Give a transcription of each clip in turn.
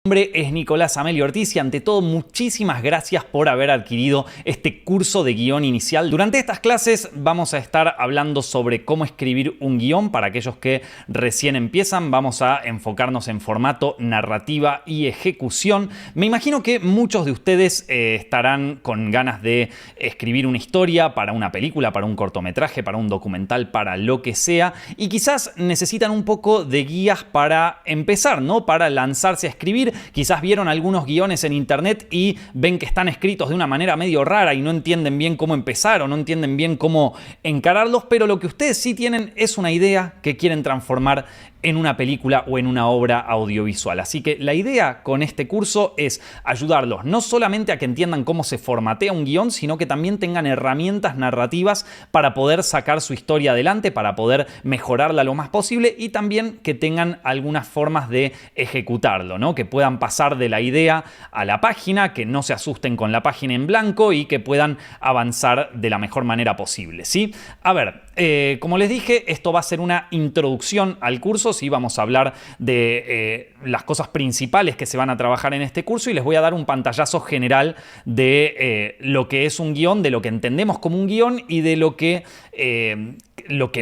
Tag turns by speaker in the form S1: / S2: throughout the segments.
S1: Mi nombre es Nicolás Amelio Ortiz y ante todo muchísimas gracias por haber adquirido este curso de guión inicial. Durante estas clases vamos a estar hablando sobre cómo escribir un guión para aquellos que recién empiezan. Vamos a enfocarnos en formato, narrativa y ejecución. Me imagino que muchos de ustedes estarán con ganas de escribir una historia para una película, para un cortometraje, para un documental, para lo que sea, y quizás necesitan un poco de guías para empezar, ¿no? Para lanzarse a escribir. Quizás vieron algunos guiones en internet y ven que están escritos de una manera medio rara y no entienden bien cómo empezar o no entienden bien cómo encararlos, pero lo que ustedes sí tienen es una idea que quieren transformar en una película o en una obra audiovisual. Así que la idea con este curso es ayudarlos no solamente a que entiendan cómo se formatea un guión, sino que también tengan herramientas narrativas para poder sacar su historia adelante, para poder mejorarla lo más posible y también que tengan algunas formas de ejecutarlo, ¿no? Que puedan pasar de la idea a la página, que no se asusten con la página en blanco y que puedan avanzar de la mejor manera posible, ¿sí? A ver, como les dije, esto va a ser una introducción al curso. Sí, vamos a hablar de las cosas principales que se van a trabajar en este curso y les voy a dar un pantallazo general de lo que es un guión, de lo que entendemos como un guión y de lo que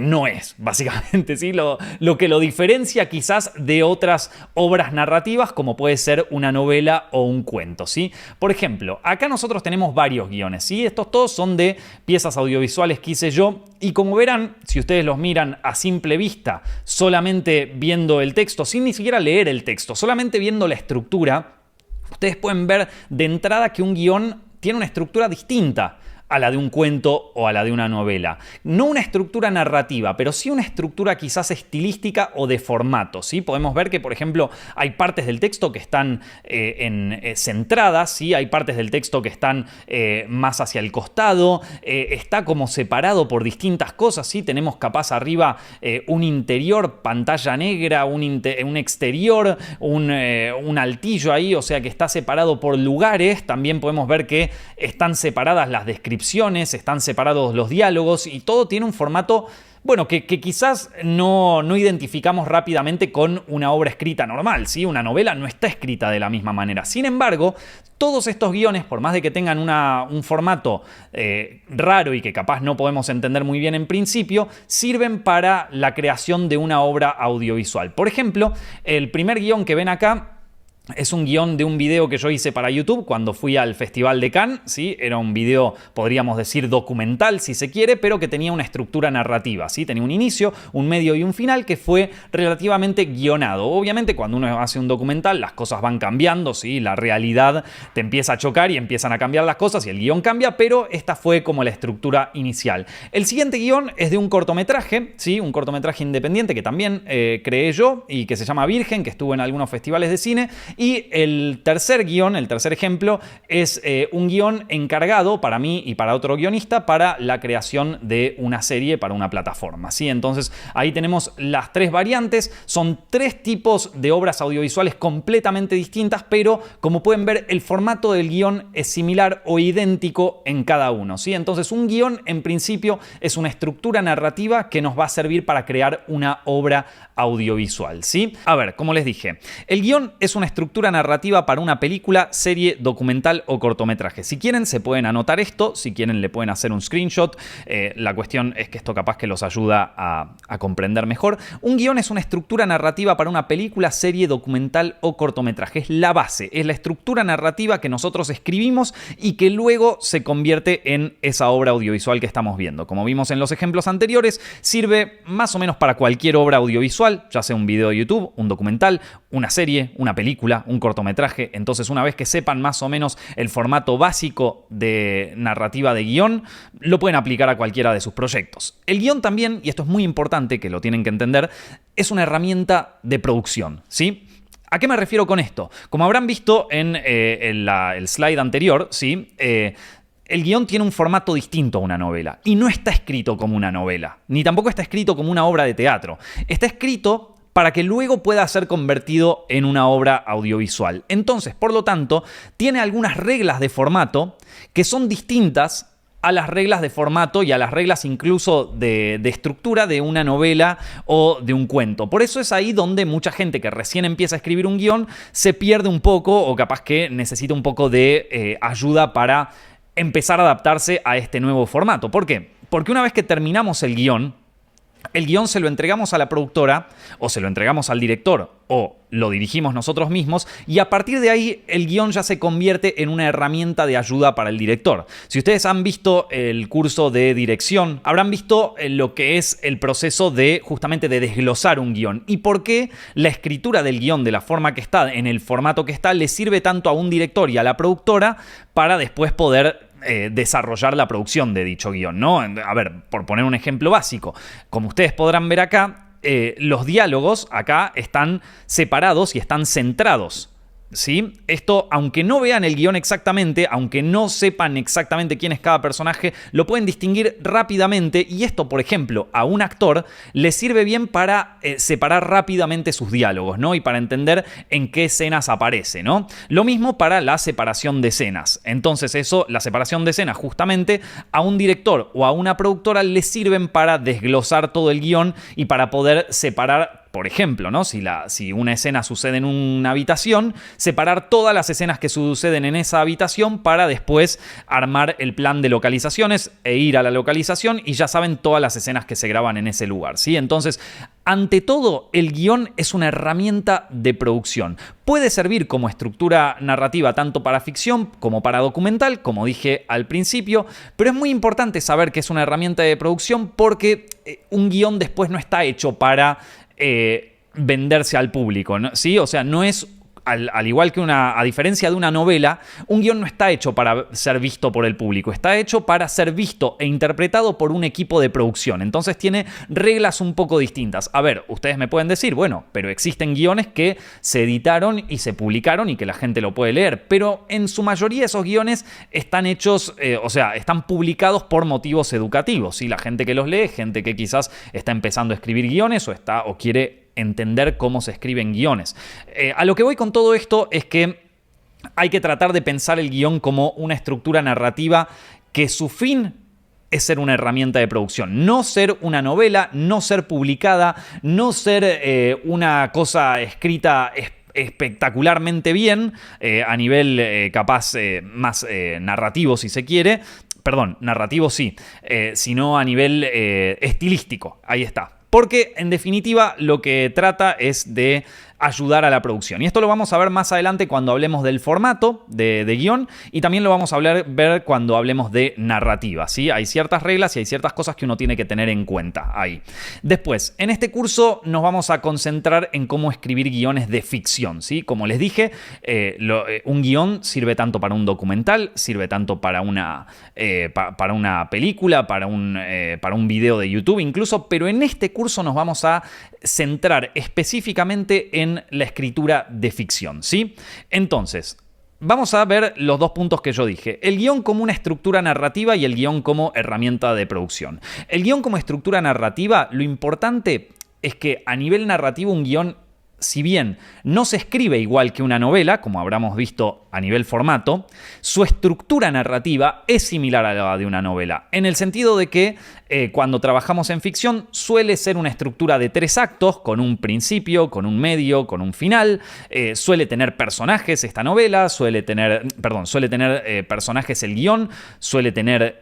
S1: no es, básicamente, ¿sí? Lo que lo diferencia quizás de otras obras narrativas como puede ser una novela o un cuento, ¿sí? Por ejemplo, acá nosotros tenemos varios guiones, ¿sí? Estos todos son de piezas audiovisuales que hice yo y como verán, si ustedes los miran a simple vista, solamente viendo el texto, sin ni siquiera leer el texto, solamente viendo la estructura, ustedes pueden ver de entrada que un guión tiene una estructura distinta a la de un cuento o a la de una novela. No una estructura narrativa, pero sí una estructura quizás estilística o de formato, ¿sí? Podemos ver que, por ejemplo, hay partes del texto que están centradas, ¿sí? Hay partes del texto que están más hacia el costado, está como separado por distintas cosas, ¿sí? Tenemos capaz arriba un interior, pantalla negra, un exterior, un altillo ahí, o sea que está separado por lugares. También podemos ver que están separadas las descripciones, están separados los diálogos y todo tiene un formato, bueno, que quizás no identificamos rápidamente con una obra escrita normal, ¿sí? Una novela no está escrita de la misma manera. Sin embargo, todos estos guiones, por más de que tengan un formato raro y que capaz no podemos entender muy bien en principio, sirven para la creación de una obra audiovisual. Por ejemplo, el primer guión que ven acá es un guión de un video que yo hice para YouTube cuando fui al Festival de Cannes, ¿sí? Era un video, podríamos decir, documental, si se quiere, pero que tenía una estructura narrativa, ¿sí? Tenía un inicio, un medio y un final que fue relativamente guionado. Obviamente, cuando uno hace un documental, las cosas van cambiando, ¿sí? La realidad te empieza a chocar y empiezan a cambiar las cosas y el guión cambia, pero esta fue como la estructura inicial. El siguiente guión es de un cortometraje, ¿sí? Un cortometraje independiente que también creé yo y que se llama Virgen, que estuvo en algunos festivales de cine. Y el tercer guión, el tercer ejemplo, es un guión encargado para mí y para otro guionista para la creación de una serie para una plataforma, ¿sí? Entonces ahí tenemos las tres variantes. Son tres tipos de obras audiovisuales completamente distintas, pero como pueden ver, el formato del guión es similar o idéntico en cada uno, ¿sí? Entonces un guión en principio es una estructura narrativa que nos va a servir para crear una obra audiovisual, ¿sí? A ver, como les dije, el guión es una estructura narrativa para una película, serie, documental o cortometraje. Si quieren se pueden anotar esto, si quieren le pueden hacer un screenshot. La cuestión es que esto capaz que los ayuda a comprender mejor. Un guión es una estructura narrativa para una película, serie, documental o cortometraje. Es la base, es la estructura narrativa que nosotros escribimos y que luego se convierte en esa obra audiovisual que estamos viendo. Como vimos en los ejemplos anteriores, sirve más o menos para cualquier obra audiovisual, ya sea un video de YouTube, un documental, una serie, una película, un cortometraje. Entonces, una vez que sepan más o menos el formato básico de narrativa de guión, lo pueden aplicar a cualquiera de sus proyectos. El guión también, y esto es muy importante que lo tienen que entender, es una herramienta de producción, ¿sí? ¿A qué me refiero con esto? Como habrán visto en el slide anterior, ¿sí? El guión tiene un formato distinto a una novela y no está escrito como una novela, ni tampoco está escrito como una obra de teatro. Está escrito para que luego pueda ser convertido en una obra audiovisual. Entonces, por lo tanto, tiene algunas reglas de formato que son distintas a las reglas de formato y a las reglas incluso de estructura de una novela o de un cuento. Por eso es ahí donde mucha gente que recién empieza a escribir un guión se pierde un poco o capaz que necesita un poco de ayuda para empezar a adaptarse a este nuevo formato. ¿Por qué? Porque una vez que terminamos el guión se lo entregamos a la productora o se lo entregamos al director o lo dirigimos nosotros mismos y a partir de ahí el guión ya se convierte en una herramienta de ayuda para el director. Si ustedes han visto el curso de dirección, habrán visto lo que es el proceso de justamente de desglosar un guión y por qué la escritura del guión de la forma que está, en el formato que está, le sirve tanto a un director y a la productora para después poder desarrollar la producción de dicho guión, ¿no? A ver, por poner un ejemplo básico, como ustedes podrán ver acá, los diálogos acá están separados y están centrados, ¿sí? Esto, aunque no vean el guión exactamente, aunque no sepan exactamente quién es cada personaje, lo pueden distinguir rápidamente y esto, por ejemplo, a un actor le sirve bien para separar rápidamente sus diálogos, ¿no? Y para entender en qué escenas aparece, ¿no? Lo mismo para la separación de escenas. Entonces eso, la separación de escenas, justamente a un director o a una productora le sirven para desglosar todo el guión y para poder separar. Por ejemplo, ¿no? Si una escena sucede en una habitación, separar todas las escenas que suceden en esa habitación para después armar el plan de localizaciones e ir a la localización y ya saben todas las escenas que se graban en ese lugar, ¿sí? Entonces, ante todo, el guión es una herramienta de producción. Puede servir como estructura narrativa tanto para ficción como para documental, como dije al principio, pero es muy importante saber que es una herramienta de producción porque un guión después no está hecho para venderse al público, ¿no? ¿Sí? O sea, no es, al igual que a diferencia de una novela, un guión no está hecho para ser visto por el público, está hecho para ser visto e interpretado por un equipo de producción. Entonces tiene reglas un poco distintas. A ver, ustedes me pueden decir, bueno, pero existen guiones que se editaron y se publicaron y que la gente lo puede leer, pero en su mayoría esos guiones están hechos, están publicados por motivos educativos, ¿sí? La gente que los lee, gente que quizás está empezando a escribir guiones o quiere entender cómo se escriben guiones. A lo que voy con todo esto es que hay que tratar de pensar el guión como una estructura narrativa que su fin es ser una herramienta de producción, no ser una novela, no ser publicada, no ser una cosa escrita espectacularmente bien a nivel capaz más narrativo si se quiere. Perdón, narrativo sí, sino a nivel estilístico. Ahí está. Porque, en definitiva, lo que trata es de ayudar a la producción. Y esto lo vamos a ver más adelante cuando hablemos del formato de guión y también lo vamos a ver cuando hablemos de narrativa, ¿sí? Hay ciertas reglas y hay ciertas cosas que uno tiene que tener en cuenta ahí. Después, en este curso nos vamos a concentrar en cómo escribir guiones de ficción, ¿sí? Como les dije, un guión sirve tanto para un documental, sirve tanto para una película, para un video de YouTube incluso, pero en este curso nos vamos a centrar específicamente en la escritura de ficción, ¿sí? Entonces, vamos a ver los dos puntos que yo dije. El guión como una estructura narrativa y el guión como herramienta de producción. El guión como estructura narrativa, lo importante es que a nivel narrativo un guión, si bien no se escribe igual que una novela, como habremos visto a nivel formato, su estructura narrativa es similar a la de una novela, en el sentido de que cuando trabajamos en ficción suele ser una estructura de 3 actos, con un principio, con un medio, con un final, suele tener personajes esta novela, suele tener personajes el guión, suele tener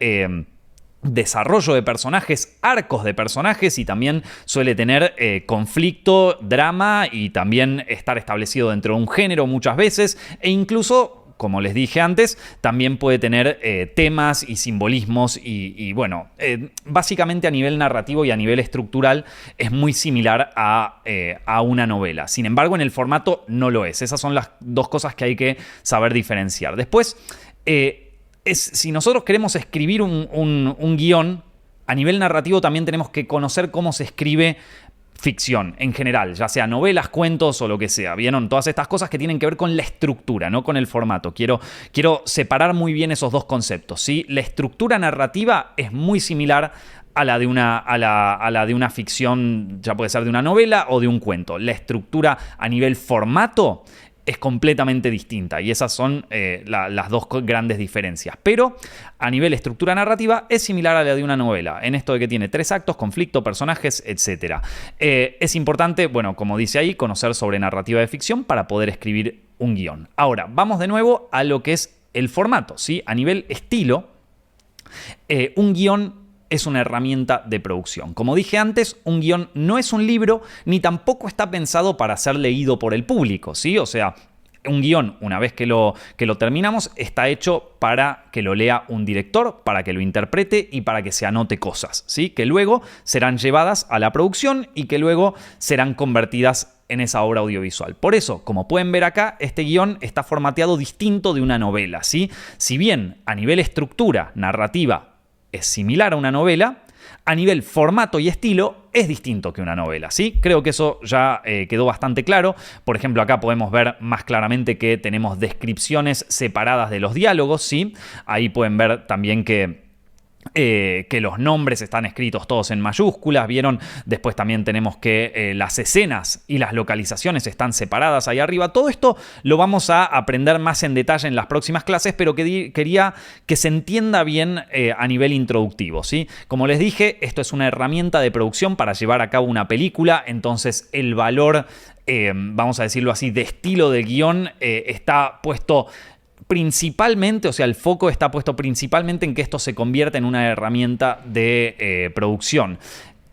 S1: desarrollo de personajes, arcos de personajes y también suele tener conflicto, drama y también estar establecido dentro de un género muchas veces e incluso, como les dije antes, también puede tener temas y simbolismos y bueno, básicamente a nivel narrativo y a nivel estructural es muy similar a una novela. Sin embargo, en el formato no lo es. Esas son las dos cosas que hay que saber diferenciar. Después, si nosotros queremos escribir un guión, a nivel narrativo también tenemos que conocer cómo se escribe ficción en general, ya sea novelas, cuentos o lo que sea. ¿Vieron? Todas estas cosas que tienen que ver con la estructura, no con el formato. Quiero separar muy bien esos dos conceptos, ¿sí? La estructura narrativa es muy similar a la de una ficción, ya puede ser de una novela o de un cuento. La estructura a nivel formato es completamente distinta y esas son las dos grandes diferencias. Pero a nivel estructura narrativa es similar a la de una novela, en esto de que tiene 3 actos, conflicto, personajes, etc. Es importante, bueno, como dice ahí, conocer sobre narrativa de ficción para poder escribir un guión. Ahora, vamos de nuevo a lo que es el formato, ¿sí? A nivel estilo, un guión es una herramienta de producción. Como dije antes, un guión no es un libro ni tampoco está pensado para ser leído por el público, ¿sí? O sea, un guión, una vez que lo terminamos, está hecho para que lo lea un director, para que lo interprete y para que se anote cosas, ¿sí? Que luego serán llevadas a la producción y que luego serán convertidas en esa obra audiovisual. Por eso, como pueden ver acá, este guión está formateado distinto de una novela, ¿sí? Si bien a nivel estructura, narrativa, es similar a una novela, a nivel formato y estilo es distinto que una novela, ¿sí? Creo que eso ya quedó bastante claro. Por ejemplo, acá podemos ver más claramente que tenemos descripciones separadas de los diálogos, ¿sí? Ahí pueden ver también que los nombres están escritos todos en mayúsculas, ¿vieron? Después también tenemos que las escenas y las localizaciones están separadas ahí arriba. Todo esto lo vamos a aprender más en detalle en las próximas clases, pero quería que se entienda bien a nivel introductivo, ¿sí? Como les dije, esto es una herramienta de producción para llevar a cabo una película, entonces el valor, vamos a decirlo así, de estilo de guión está puesto principalmente, o sea, el foco está puesto principalmente en que esto se convierta en una herramienta de producción.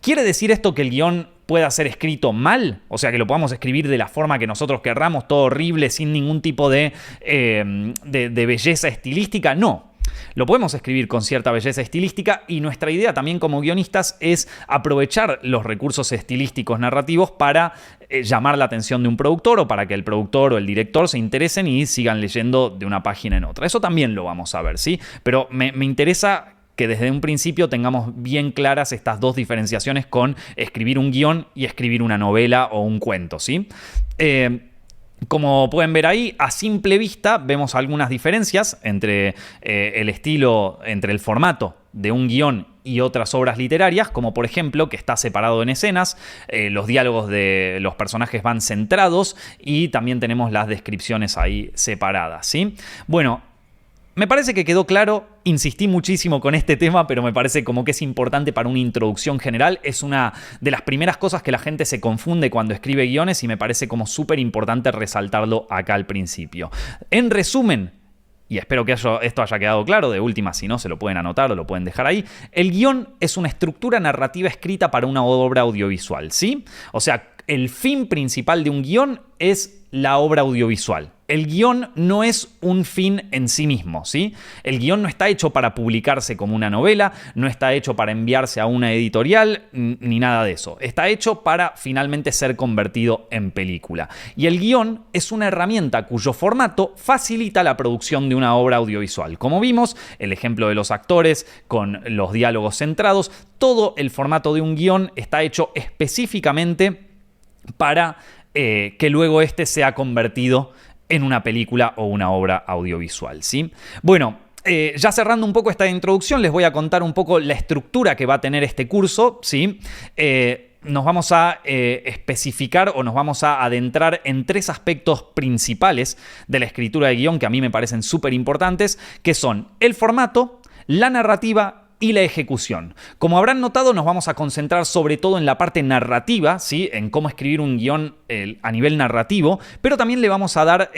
S1: ¿Quiere decir esto que el guión pueda ser escrito mal? O sea, que lo podamos escribir de la forma que nosotros querramos, todo horrible, sin ningún tipo de belleza estilística. No. Lo podemos escribir con cierta belleza estilística y nuestra idea también como guionistas es aprovechar los recursos estilísticos narrativos para llamar la atención de un productor o para que el productor o el director se interesen y sigan leyendo de una página en otra. Eso también lo vamos a ver, ¿sí? Pero me interesa que desde un principio tengamos bien claras estas dos diferenciaciones con escribir un guión y escribir una novela o un cuento, ¿sí? Como pueden ver ahí, a simple vista vemos algunas diferencias entre el estilo, entre el formato de un guión y otras obras literarias, como por ejemplo que está separado en escenas, los diálogos de los personajes van centrados y también tenemos las descripciones ahí separadas, ¿sí? Bueno, me parece que quedó claro, insistí muchísimo con este tema, pero me parece como que es importante para una introducción general. Es una de las primeras cosas que la gente se confunde cuando escribe guiones y me parece como súper importante resaltarlo acá al principio. En resumen, y espero que esto haya quedado claro, de última, si no, se lo pueden anotar o lo pueden dejar ahí, el guión es una estructura narrativa escrita para una obra audiovisual, ¿sí? O sea, el fin principal de un guión es la obra audiovisual. El guión no es un fin en sí mismo, ¿sí? El guión no está hecho para publicarse como una novela, no está hecho para enviarse a una editorial, ni nada de eso. Está hecho para finalmente ser convertido en película. Y el guión es una herramienta cuyo formato facilita la producción de una obra audiovisual. Como vimos, el ejemplo de los actores con los diálogos centrados, todo el formato de un guión está hecho específicamente para que luego este sea convertido en una película o una obra audiovisual, ¿sí? Bueno, ya cerrando un poco esta introducción, les voy a contar un poco la estructura que va a tener este curso, ¿sí? Nos vamos a especificar o nos vamos a adentrar en 3 aspectos principales de la escritura de guión que a mí me parecen súper importantes, que son el formato, la narrativa y la ejecución. Como habrán notado, nos vamos a concentrar sobre todo en la parte narrativa, ¿sí? En cómo escribir un guión a nivel narrativo, pero también le vamos a dar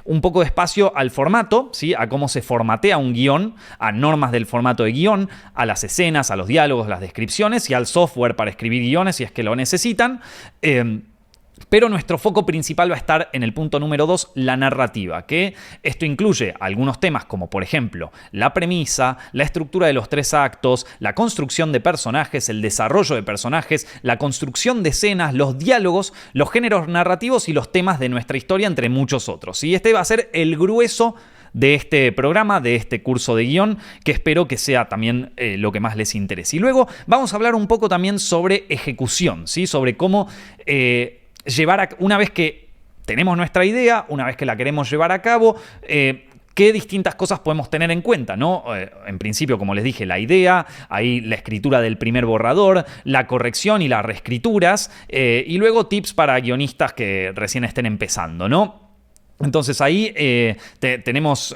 S1: un poco de espacio al formato, ¿sí? A cómo se formatea un guión, a normas del formato de guión, a las escenas, a los diálogos, las descripciones y al software para escribir guiones si es que lo necesitan. Pero nuestro foco principal va a estar en el punto número 2, la narrativa, que esto incluye algunos temas como por ejemplo la premisa, la estructura de los 3 actos, la construcción de personajes, el desarrollo de personajes, la construcción de escenas, los diálogos, los géneros narrativos y los temas de nuestra historia, entre muchos otros. Y este va a ser el grueso de este programa, de este curso de guión, que espero que sea también lo que más les interese. Y luego vamos a hablar un poco también sobre ejecución, ¿sí? Sobre cómo una vez que tenemos nuestra idea, una vez que la queremos llevar a cabo, qué distintas cosas podemos tener en cuenta, ¿no? En principio, como les dije, la idea, ahí la escritura del primer borrador, la corrección y las reescrituras, y luego tips para guionistas que recién estén empezando, ¿no? Entonces ahí tenemos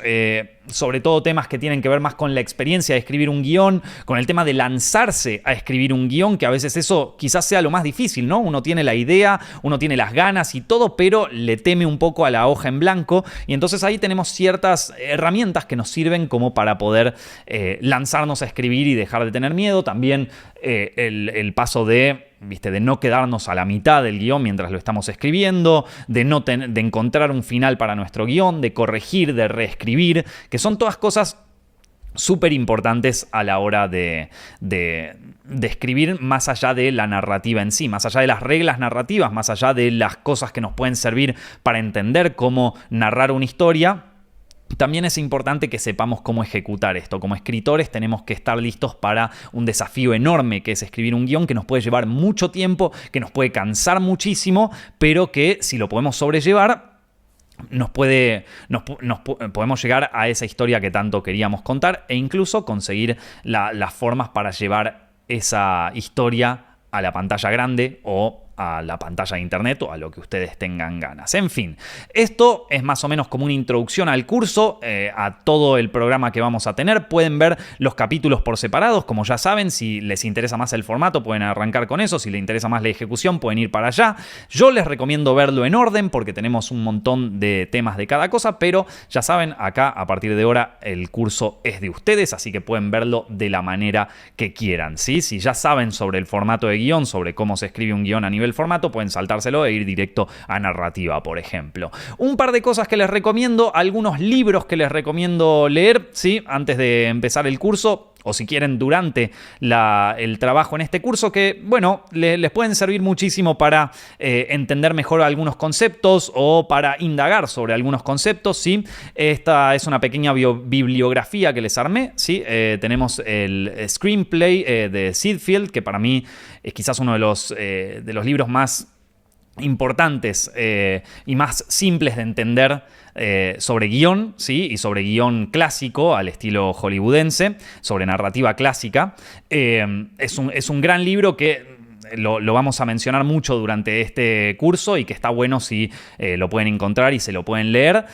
S1: sobre todo temas que tienen que ver más con la experiencia de escribir un guión, con el tema de lanzarse a escribir un guión, que a veces eso quizás sea lo más difícil, ¿no? Uno tiene la idea, uno tiene las ganas y todo, pero le teme un poco a la hoja en blanco. Y entonces ahí tenemos ciertas herramientas que nos sirven como para poder lanzarnos a escribir y dejar de tener miedo. También el paso de no quedarnos a la mitad del guión mientras lo estamos escribiendo, de encontrar un final para nuestro guión, de corregir, de reescribir, que son todas cosas súper importantes a la hora de escribir, más allá de la narrativa en sí, más allá de las reglas narrativas, más allá de las cosas que nos pueden servir para entender cómo narrar una historia. También es importante que sepamos cómo ejecutar esto. Como escritores tenemos que estar listos para un desafío enorme que es escribir un guión que nos puede llevar mucho tiempo, que nos puede cansar muchísimo, pero que si lo podemos sobrellevar, podemos llegar a esa historia que tanto queríamos contar e incluso conseguir las formas para llevar esa historia a la pantalla grande o a la pantalla de internet o a lo que ustedes tengan ganas. En fin, esto es más o menos como una introducción al curso, a todo el programa que vamos a tener. Pueden ver los capítulos por separados, como ya saben. Si les interesa más el formato, pueden arrancar con eso. Si les interesa más la ejecución, pueden ir para allá. Yo les recomiendo verlo en orden porque tenemos un montón de temas de cada cosa, pero ya saben, acá a partir de ahora el curso es de ustedes, así que pueden verlo de la manera que quieran, ¿sí? Si ya saben sobre el formato de guión, sobre cómo se escribe un guión a nivel formato, pueden saltárselo e ir directo a narrativa, por ejemplo. Un par de cosas que les recomiendo, algunos libros que les recomiendo leer, ¿sí? Antes de empezar el curso, o si quieren durante el trabajo en este curso, que, bueno, les pueden servir muchísimo para entender mejor algunos conceptos o para indagar sobre algunos conceptos, ¿sí? Esta es una pequeña bibliografía que les armé, ¿sí? Tenemos el Screenplay de Ziegfeld, que para mí es quizás uno de los libros más importantes y más simples de entender sobre guión, ¿sí? Y sobre guión clásico al estilo hollywoodense, sobre narrativa clásica. Es un gran libro que lo vamos a mencionar mucho durante este curso y que está bueno si lo pueden encontrar y se lo pueden leer.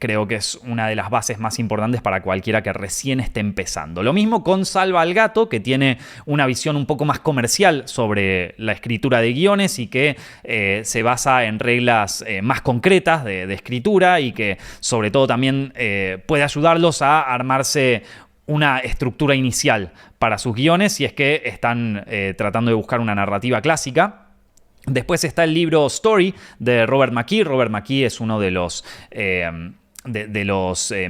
S1: Creo que es una de las bases más importantes para cualquiera que recién esté empezando. Lo mismo con Salva al Gato, que tiene una visión un poco más comercial sobre la escritura de guiones y que se basa en reglas más concretas de escritura y que sobre todo también puede ayudarlos a armarse una estructura inicial para sus guiones si es que están tratando de buscar una narrativa clásica. Después está el libro Story de Robert McKee. Robert McKee es uno de los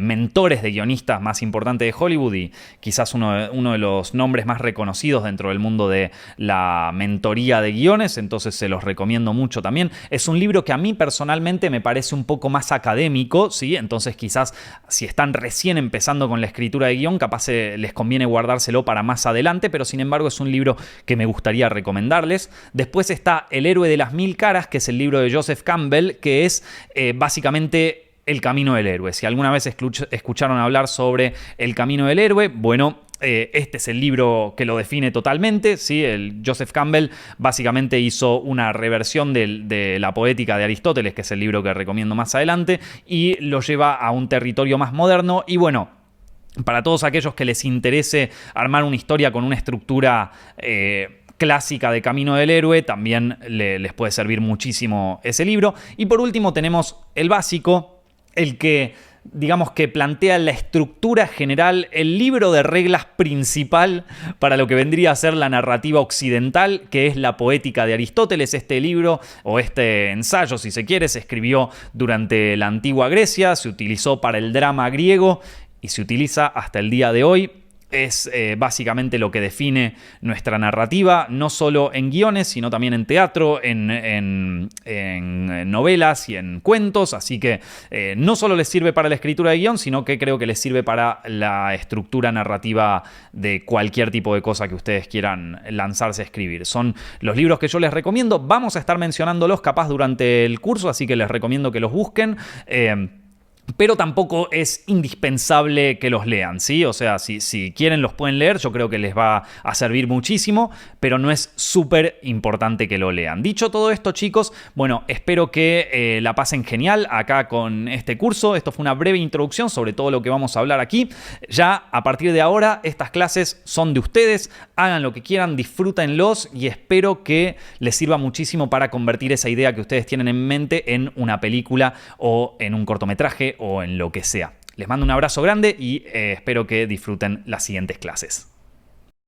S1: mentores de guionistas más importantes de Hollywood y quizás uno de los nombres más reconocidos dentro del mundo de la mentoría de guiones, entonces se los recomiendo mucho también. Es un libro que a mí personalmente me parece un poco más académico, ¿sí? Entonces quizás si están recién empezando con la escritura de guión, capaz les conviene guardárselo para más adelante, pero sin embargo es un libro que me gustaría recomendarles. Después está El héroe de las mil caras, que es el libro de Joseph Campbell, que es básicamente El camino del héroe. Si alguna vez escucharon hablar sobre El camino del héroe, bueno, este es el libro que lo define totalmente, ¿sí? Joseph Campbell básicamente hizo una reversión de la poética de Aristóteles, que es el libro que recomiendo más adelante, y lo lleva a un territorio más moderno. Y bueno, para todos aquellos que les interese armar una historia con una estructura clásica de Camino del Héroe, también les puede servir muchísimo ese libro. Y por último tenemos el básico, el que, digamos, que plantea la estructura general, el libro de reglas principal para lo que vendría a ser la narrativa occidental, que es la poética de Aristóteles. Este libro, o este ensayo, si se quiere, se escribió durante la antigua Grecia, se utilizó para el drama griego y se utiliza hasta el día de hoy. Es básicamente lo que define nuestra narrativa, no solo en guiones, sino también en teatro, en novelas y en cuentos. Así que no solo les sirve para la escritura de guión, sino que creo que les sirve para la estructura narrativa de cualquier tipo de cosa que ustedes quieran lanzarse a escribir. Son los libros que yo les recomiendo. Vamos a estar mencionándolos capaz durante el curso, así que les recomiendo que los busquen. pero tampoco es indispensable que los lean, ¿sí? O sea, si quieren los pueden leer, yo creo que les va a servir muchísimo, pero no es súper importante que lo lean. Dicho todo esto, chicos, bueno, espero que la pasen genial acá con este curso. Esto fue una breve introducción sobre todo lo que vamos a hablar aquí. Ya a partir de ahora, estas clases son de ustedes, hagan lo que quieran, disfrútenlos y espero que les sirva muchísimo para convertir esa idea que ustedes tienen en mente en una película o en un cortometraje o en lo que sea. Les mando un abrazo grande y espero que disfruten las siguientes clases.